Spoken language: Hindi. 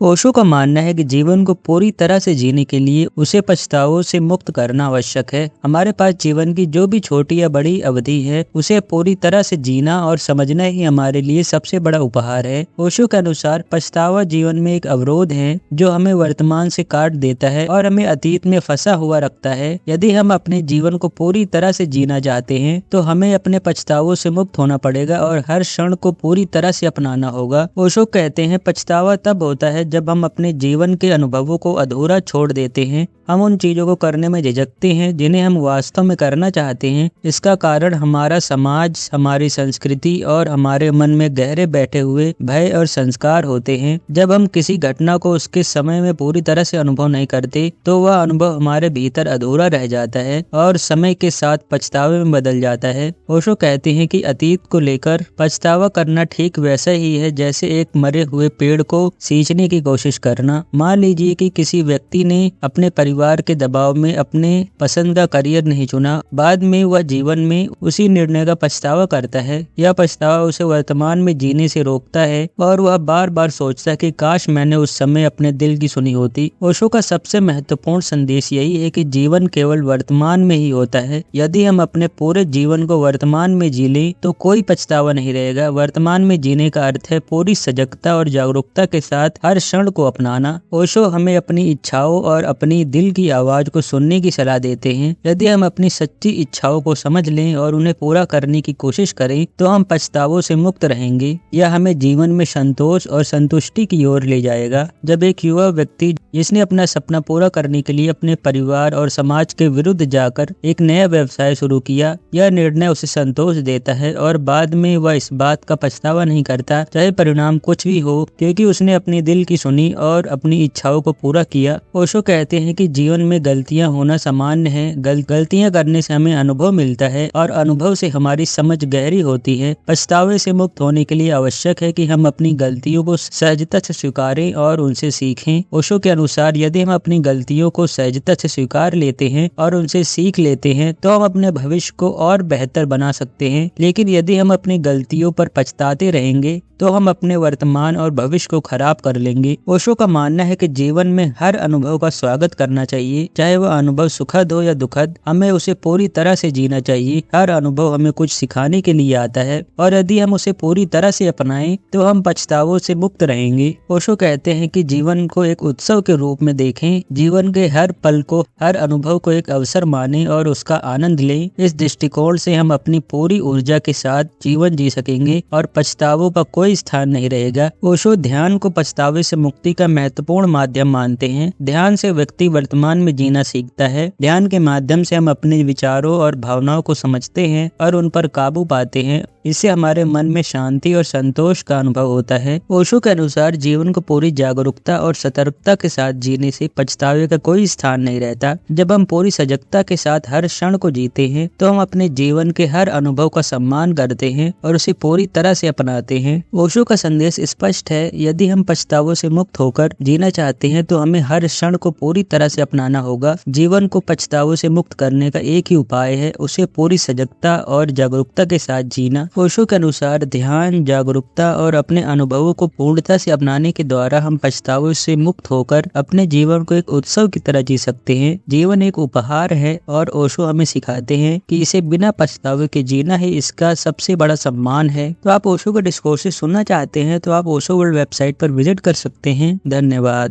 ओशो का मानना है कि जीवन को पूरी तरह से जीने के लिए उसे पछतावों से मुक्त करना आवश्यक है। हमारे पास जीवन की जो भी छोटी या बड़ी अवधि है उसे पूरी तरह से जीना और समझना ही हमारे लिए सबसे बड़ा उपहार है। ओशो के अनुसार पछतावा जीवन में एक अवरोध है जो हमें वर्तमान से काट देता है और हमें अतीत में फंसा हुआ रखता है। यदि हम अपने जीवन को पूरी तरह से जीना चाहते हैं तो हमें अपने पछतावों से मुक्त होना पड़ेगा और हर क्षण को पूरी तरह से अपनाना होगा। ओशो कहते हैं पछतावा तब होता है जब हम अपने जीवन के अनुभवों को अधूरा छोड़ देते हैं। हम उन चीजों को करने में झिझकते हैं जिन्हें हम वास्तव में करना चाहते हैं। इसका कारण हमारा समाज, हमारी संस्कृति और हमारे मन में गहरे बैठे हुए भय और संस्कार होते हैं। जब हम किसी घटना को उसके समय में पूरी तरह से अनुभव नहीं करते तो वह अनुभव हमारे भीतर अधूरा रह जाता है और समय के साथ पछतावे में बदल जाता है। ओशो कहते हैं कि अतीत को लेकर पछतावा करना ठीक वैसा ही है जैसे एक मरे हुए पेड़ को सींचने की कोशिश करना। मान लीजिए कि किसी व्यक्ति ने अपने परिवार के दबाव में अपने पसंद का करियर नहीं चुना, बाद में वह जीवन में उसी निर्णय का पछतावा करता है। यह पछतावा उसे वर्तमान में जीने से रोकता है और वह बार बार सोचता है कि काश मैंने उस समय अपने दिल की सुनी होती। ओशो का सबसे महत्वपूर्ण संदेश यही है कि जीवन केवल वर्तमान में ही होता है। यदि हम अपने पूरे जीवन को वर्तमान में जी लें तो कोई पछतावा नहीं रहेगा। वर्तमान में जीने का अर्थ है पूरी सजगता और जागरूकता के साथ हर क्षण को अपनाना। ओशो हमें अपनी इच्छाओं और अपनी दिल की आवाज को सुनने की सलाह देते हैं। यदि हम अपनी सच्ची इच्छाओं को समझ लें और उन्हें पूरा करने की कोशिश करें तो हम पछतावों से मुक्त रहेंगे। यह हमें जीवन में संतोष और संतुष्टि की ओर ले जाएगा। जब एक युवा व्यक्ति जिसने अपना सपना पूरा करने के लिए अपने परिवार और समाज के विरुद्ध जाकर एक नया व्यवसाय शुरू किया, यह निर्णय उसे संतोष देता है और बाद में वह इस बात का पछतावा नहीं करता चाहे परिणाम कुछ भी हो, क्योंकि उसने अपने दिल की सुनी और अपनी इच्छाओं को पूरा किया। ओशो कहते हैं कि जीवन में गलतियां होना सामान्य है। गलतियां करने से हमें अनुभव मिलता है और अनुभव से हमारी समझ गहरी होती है। पछतावे से मुक्त होने के लिए आवश्यक है कि हम अपनी गलतियों को सहजता से स्वीकारें और उनसे सीखें। ओशो के अनुसार यदि हम अपनी गलतियों को सहजता से स्वीकार लेते हैं और उनसे सीख लेते हैं तो हम अपने भविष्य को और बेहतर बना सकते हैं। लेकिन यदि हम अपनी गलतियों पर पछताते रहेंगे तो हम अपने वर्तमान और भविष्य को खराब कर लेंगे। ओशो का मानना है कि जीवन में हर अनुभव का स्वागत करना चाहिए, चाहे वह अनुभव सुखद हो या दुखद। हमें उसे पूरी तरह से जीना चाहिए। हर अनुभव हमें कुछ सिखाने के लिए आता है और यदि हम उसे पूरी तरह से अपनाएं तो हम पछतावों से मुक्त रहेंगे। ओशो कहते हैं कि जीवन को एक उत्सव के रूप में देखें। जीवन के हर पल को, हर अनुभव को एक अवसर माने और उसका आनंद लें। इस दृष्टिकोण से हम अपनी पूरी ऊर्जा के साथ जीवन जी सकेंगे और पछतावों का कोई स्थान नहीं रहेगा। ओशो ध्यान को पछतावे से मुक्ति का महत्वपूर्ण माध्यम मानते हैं। ध्यान से व्यक्ति वर्तमान में जीना सीखता है। ध्यान के माध्यम से हम अपने विचारों और भावनाओं को समझते हैं और उन पर काबू पाते हैं। इससे हमारे मन में शांति और संतोष का अनुभव होता है। ओशो के अनुसार जीवन को पूरी जागरूकता और सतर्कता के साथ जीने से पछतावे का कोई स्थान नहीं रहता। जब हम पूरी सजगता के साथ हर क्षण को जीते हैं तो हम अपने जीवन के हर अनुभव का सम्मान करते हैं और उसे पूरी तरह से अपनाते हैं। ओशो का संदेश स्पष्ट है, यदि हम पछतावों से मुक्त होकर जीना चाहते हैं तो हमें हर क्षण को पूरी तरह से अपनाना होगा। जीवन को पछतावों से मुक्त करने का एक ही उपाय है, उसे पूरी सजगता और जागरूकता के साथ जीना। ओशो के अनुसार ध्यान, जागरूकता और अपने अनुभवों को पूर्णता से अपनाने के द्वारा हम पछतावों से मुक्त होकर अपने जीवन को एक उत्सव की तरह जी सकते हैं। जीवन एक उपहार है और ओशो हमें सिखाते हैं कि इसे बिना पछतावे के जीना ही इसका सबसे बड़ा सम्मान है। तो आप ओशो के डिस्कोर्सेस सुनना चाहते हैं तो आप ओशो वर्ल्ड वेबसाइट पर विजिट कर सकते हैं। धन्यवाद।